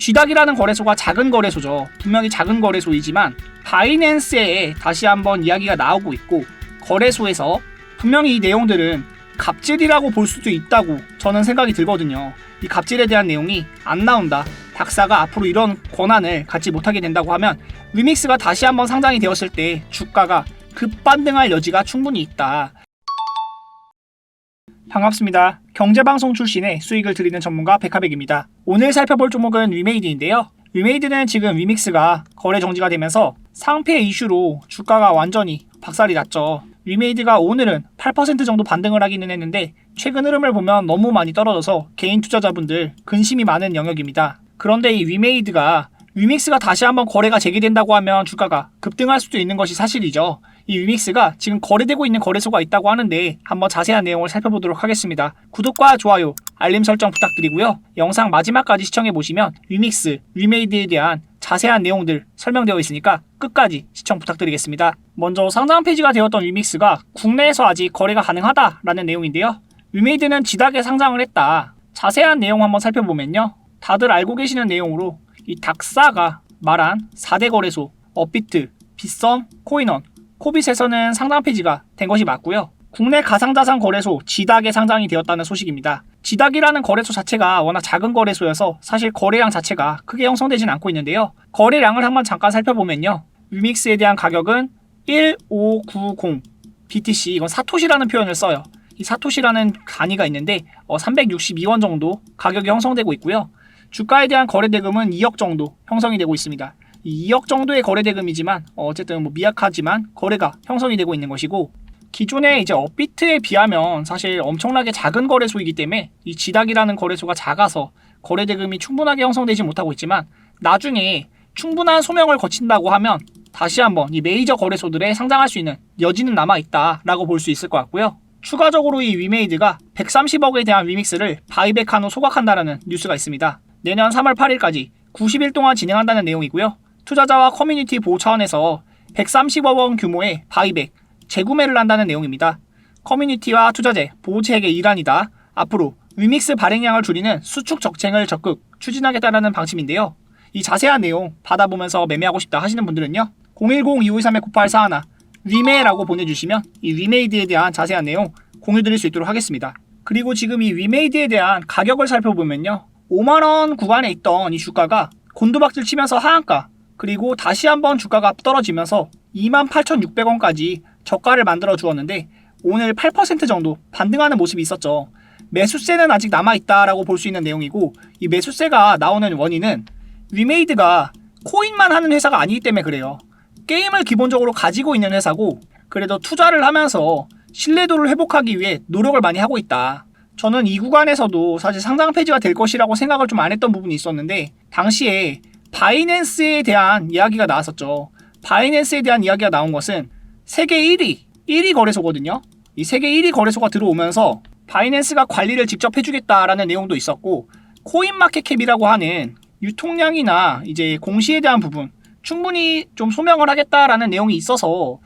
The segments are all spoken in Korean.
GDAC이라는 거래소가 작은 거래소죠. 분명히 작은 거래소이지만 바이낸스에 다시 한번 이야기가 나오고 있고, 거래소에서 분명히 이 내용들은 갑질이라고 볼 수도 있다고 저는 생각이 들거든요. 이 갑질에 대한 내용이 안 나온다, 닥사가 앞으로 이런 권한을 갖지 못하게 된다고 하면 위믹스가 다시 한번 상장이 되었을 때 주가가 급반등할 여지가 충분히 있다. 반갑습니다. 경제방송 출신의 수익을 드리는 전문가 백하백입니다. 오늘 살펴볼 종목은 위메이드인데요. 위메이드는 지금 위믹스가 거래 정지가 되면서 상폐 이슈로 주가가 완전히 박살이 났죠. 위메이드가 오늘은 8% 정도 반등을 하기는 했는데 최근 흐름을 보면 너무 많이 떨어져서 개인 투자자분들 근심이 많은 영역입니다. 그런데 이 위메이드가 위믹스가 다시 한번 거래가 재개된다고 하면 주가가 급등할 수도 있는 것이 사실이죠. 이 위믹스가 지금 거래되고 있는 거래소가 있다고 하는데 한번 자세한 내용을 살펴보도록 하겠습니다. 구독과 좋아요, 알림 설정 부탁드리고요. 영상 마지막까지 시청해보시면 위믹스, 위메이드에 대한 자세한 내용들 설명되어 있으니까 끝까지 시청 부탁드리겠습니다. 먼저 상장 폐지가 되었던 위믹스가 국내에서 아직 거래가 가능하다라는 내용인데요. 위메이드는 GDAC에 상장을 했다. 자세한 내용 한번 살펴보면요. 다들 알고 계시는 내용으로 이 닥사가 말한 4대 거래소 업비트, 빗썸, 코인원, 코빗에서는 상장 폐지가 된 것이 맞고요. 국내 가상자산 거래소 GDAC에 상장이 되었다는 소식입니다. GDAC이라는 거래소 자체가 워낙 작은 거래소여서 사실 거래량 자체가 크게 형성되진 않고 있는데요. 거래량을 한번 잠깐 살펴보면요. 위믹스에 대한 가격은 1590 BTC, 이건 사토시라는 표현을 써요. 이 사토시라는 단위가 있는데 362원 정도 가격이 형성되고 있고요. 주가에 대한 거래 대금은 2억 정도 형성이 되고 있습니다. 이 2억 정도의 거래 대금이지만 어쨌든 미약하지만 거래가 형성이 되고 있는 것이고, 기존의 이제 업비트에 비하면 사실 엄청나게 작은 거래소이기 때문에 이 GDAC이라는 거래소가 작아서 거래 대금이 충분하게 형성되지 못하고 있지만 나중에 충분한 소명을 거친다고 하면 다시 한번 이 메이저 거래소들에 상장할 수 있는 여지는 남아있다라고 볼 수 있을 것 같고요. 추가적으로 이 위메이드가 130억에 대한 위믹스를 바이백한 후 소각한다라는 뉴스가 있습니다. 내년 3월 8일까지 90일 동안 진행한다는 내용이고요. 투자자와 커뮤니티 보호 차원에서 130억 원 규모의 바이백, 재구매를 한다는 내용입니다. 커뮤니티와 투자재 보호책의 일환이다. 앞으로 위믹스 발행량을 줄이는 수축 적쟁을 적극 추진하겠다는 방침인데요. 이 자세한 내용 받아보면서 매매하고 싶다 하시는 분들은요. 010-2523-9841 위메라고 보내주시면 이 위메이드에 대한 자세한 내용 공유드릴 수 있도록 하겠습니다. 그리고 지금 이 위메이드에 대한 가격을 살펴보면요. 5만원 구간에 있던 이 주가가 곤두박질 치면서 하한가, 그리고 다시 한번 주가가 떨어지면서 28,600원까지 저가를 만들어 주었는데 오늘 8% 정도 반등하는 모습이 있었죠. 매수세는 아직 남아있다라고 볼 수 있는 내용이고, 이 매수세가 나오는 원인은 위메이드가 코인만 하는 회사가 아니기 때문에 그래요. 게임을 기본적으로 가지고 있는 회사고, 그래도 투자를 하면서 신뢰도를 회복하기 위해 노력을 많이 하고 있다. 저는 이 구간에서도 사실 상장 폐지가 될 것이라고 생각을 좀 안 했던 부분이 있었는데, 당시에 바이낸스에 대한 이야기가 나왔었죠. 바이낸스에 대한 이야기가 나온 것은 세계 1위 거래소거든요. 이 세계 1위 거래소가 들어오면서 바이낸스가 관리를 직접 해주겠다라는 내용도 있었고, 코인마켓캡이라고 하는 유통량이나 이제 공시에 대한 부분 충분히 좀 소명을 하겠다라는 내용이 있어서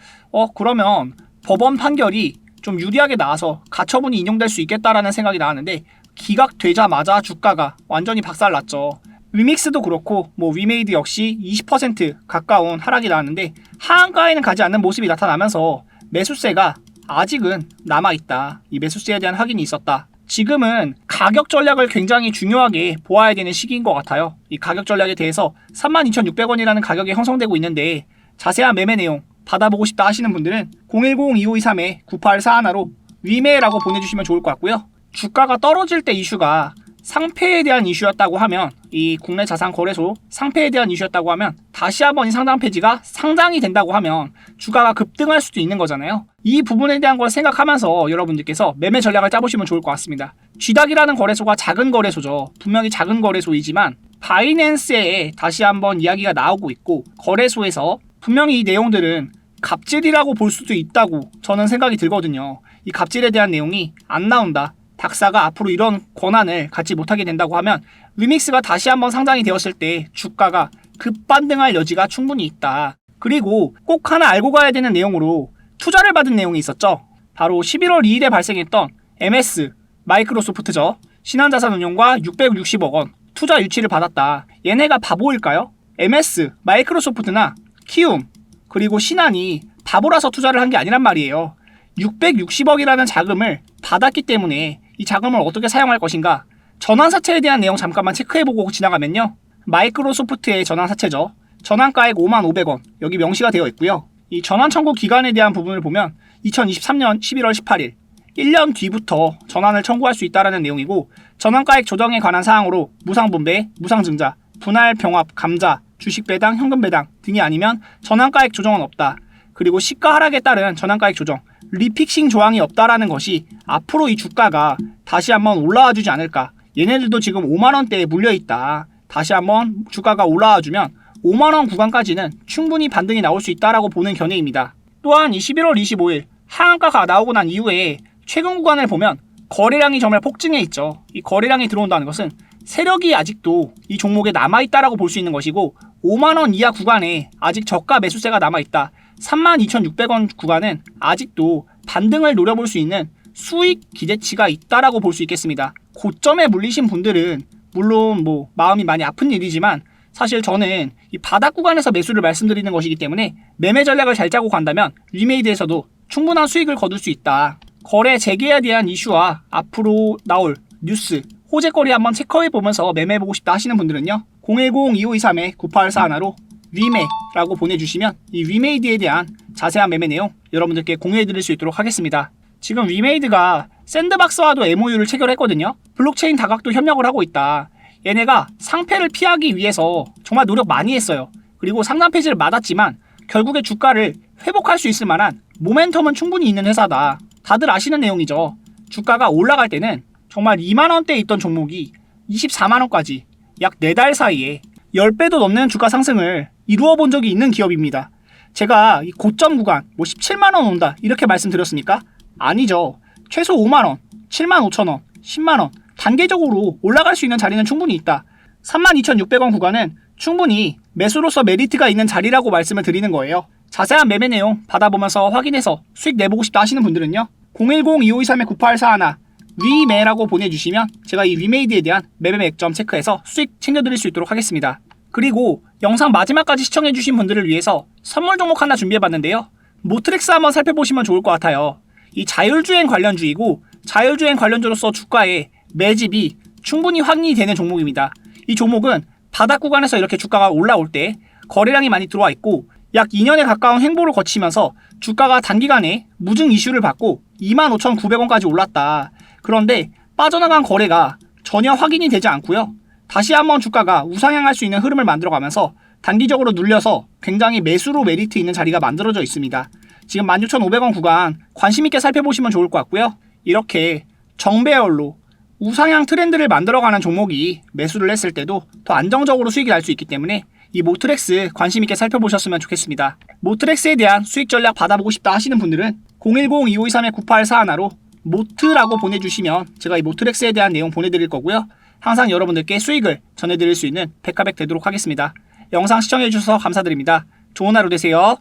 그러면 법원 판결이 좀 유리하게 나와서 가처분이 인용될 수 있겠다라는 생각이 나왔는데, 기각되자마자 주가가 완전히 박살났죠. 위믹스도 그렇고 위메이드 역시 20% 가까운 하락이 나왔는데 하한가에는 가지 않는 모습이 나타나면서 매수세가 아직은 남아있다. 이 매수세에 대한 확인이 있었다. 지금은 가격 전략을 굉장히 중요하게 보아야 되는 시기인 것 같아요. 이 가격 전략에 대해서 32,600원이라는 가격이 형성되고 있는데 자세한 매매 내용 받아보고 싶다 하시는 분들은 010-2523-9841로 위메라고 보내주시면 좋을 것 같고요. 주가가 떨어질 때 이슈가 상폐에 대한 이슈였다고 하면, 이 국내 자산 거래소 상폐에 대한 이슈였다고 하면 다시 한번 이 상장 폐지가 상장이 된다고 하면 주가가 급등할 수도 있는 거잖아요. 이 부분에 대한 걸 생각하면서 여러분들께서 매매 전략을 짜보시면 좋을 것 같습니다. GDAC이라는 거래소가 작은 거래소죠. 분명히 작은 거래소이지만 바이낸스에 다시 한번 이야기가 나오고 있고, 거래소에서 분명히 이 내용들은 갑질이라고 볼 수도 있다고 저는 생각이 들거든요. 이 갑질에 대한 내용이 안 나온다, 닥사가 앞으로 이런 권한을 갖지 못하게 된다고 하면 위믹스가 다시 한번 상장이 되었을 때 주가가 급반등할 여지가 충분히 있다. 그리고 꼭 하나 알고 가야 되는 내용으로 투자를 받은 내용이 있었죠. 바로 11월 2일에 발생했던 MS 마이크로소프트죠. 신한자산운용과 660억 원 투자 유치를 받았다. 얘네가 바보일까요? MS, 마이크로소프트나 키움, 그리고 신한이 바보라서 투자를 한 게 아니란 말이에요. 660억이라는 자금을 받았기 때문에 이 자금을 어떻게 사용할 것인가? 전환사채에 대한 내용 잠깐만 체크해보고 지나가면요. 마이크로소프트의 전환사채죠. 전환가액 55,500원 여기 명시가 되어 있고요. 이 전환 청구 기간에 대한 부분을 보면 2023년 11월 18일 1년 뒤부터 전환을 청구할 수 있다는 내용이고, 전환가액 조정에 관한 사항으로 무상분배, 무상증자, 분할 병합, 감자, 주식 배당, 현금 배당 등이 아니면 전환가액 조정은 없다. 그리고 시가 하락에 따른 전환가액 조정, 리픽싱 조항이 없다라는 것이 앞으로 이 주가가 다시 한번 올라와 주지 않을까. 얘네들도 지금 5만원대에 물려있다. 다시 한번 주가가 올라와 주면 5만원 구간까지는 충분히 반등이 나올 수 있다라고 보는 견해입니다. 또한 이 11월 25일 하한가가 나오고 난 이후에 최근 구간을 보면 거래량이 정말 폭증해 있죠. 이 거래량이 들어온다는 것은 세력이 아직도 이 종목에 남아있다라고 볼 수 있는 것이고, 5만원 이하 구간에 아직 저가 매수세가 남아있다. 32,600원 구간은 아직도 반등을 노려볼 수 있는 수익 기대치가 있다라고 볼 수 있겠습니다. 고점에 물리신 분들은 물론 마음이 많이 아픈 일이지만, 사실 저는 이 바닥 구간에서 매수를 말씀드리는 것이기 때문에 매매 전략을 잘 짜고 간다면 위메이드에서도 충분한 수익을 거둘 수 있다. 거래 재개에 대한 이슈와 앞으로 나올 뉴스, 호재거리 한번 체크해보면서 매매해보고 싶다 하시는 분들은요, 010-2523-9841로 위메라고 보내주시면 이 위메이드에 대한 자세한 매매 내용 여러분들께 공유해드릴 수 있도록 하겠습니다. 지금 위메이드가 샌드박스와도 MOU를 체결했거든요. 블록체인 다각도 협력을 하고 있다. 얘네가 상패를 피하기 위해서 정말 노력 많이 했어요. 그리고 상단 폐지를 맞았지만 결국에 주가를 회복할 수 있을 만한 모멘텀은 충분히 있는 회사다. 다들 아시는 내용이죠. 주가가 올라갈 때는 정말 2만원대에 있던 종목이 24만원까지 약 4달 사이에 10배도 넘는 주가 상승을 이루어 본 적이 있는 기업입니다. 제가 이 고점 구간 17만원 온다 이렇게 말씀드렸습니까? 아니죠. 최소 5만원, 7만 5천원, 10만원 단계적으로 올라갈 수 있는 자리는 충분히 있다. 32,600원 구간은 충분히 매수로서 메리트가 있는 자리라고 말씀을 드리는 거예요. 자세한 매매 내용 받아보면서 확인해서 수익 내보고 싶다 하시는 분들은요, 010-2523-9841 위매라고 보내주시면 제가 이 위메이드에 대한 매매 맥점 체크해서 수익 챙겨드릴 수 있도록 하겠습니다. 그리고 영상 마지막까지 시청해주신 분들을 위해서 선물 종목 하나 준비해봤는데요. 모트렉스 한번 살펴보시면 좋을 것 같아요. 이 자율주행 관련주이고, 자율주행 관련주로서 주가에 매집이 충분히 확인이 되는 종목입니다. 이 종목은 바닥 구간에서 이렇게 주가가 올라올 때 거래량이 많이 들어와 있고, 약 2년에 가까운 횡보를 거치면서 주가가 단기간에 무증 이슈를 받고 25,900원까지 올랐다. 그런데 빠져나간 거래가 전혀 확인이 되지 않고요. 다시 한번 주가가 우상향할 수 있는 흐름을 만들어가면서 단기적으로 눌려서 굉장히 매수로 메리트 있는 자리가 만들어져 있습니다. 지금 16,500원 구간 관심있게 살펴보시면 좋을 것 같고요. 이렇게 정배열로 우상향 트렌드를 만들어가는 종목이 매수를 했을 때도 더 안정적으로 수익이 날 수 있기 때문에 이 모트렉스 관심있게 살펴보셨으면 좋겠습니다. 모트렉스에 대한 수익 전략 받아보고 싶다 하시는 분들은 010-2523-9841로 모트라고 보내주시면 제가 이 모트렉스에 대한 내용 보내드릴 거고요. 항상 여러분들께 수익을 전해드릴 수 있는 백화백 되도록 하겠습니다. 영상 시청해주셔서 감사드립니다. 좋은 하루 되세요.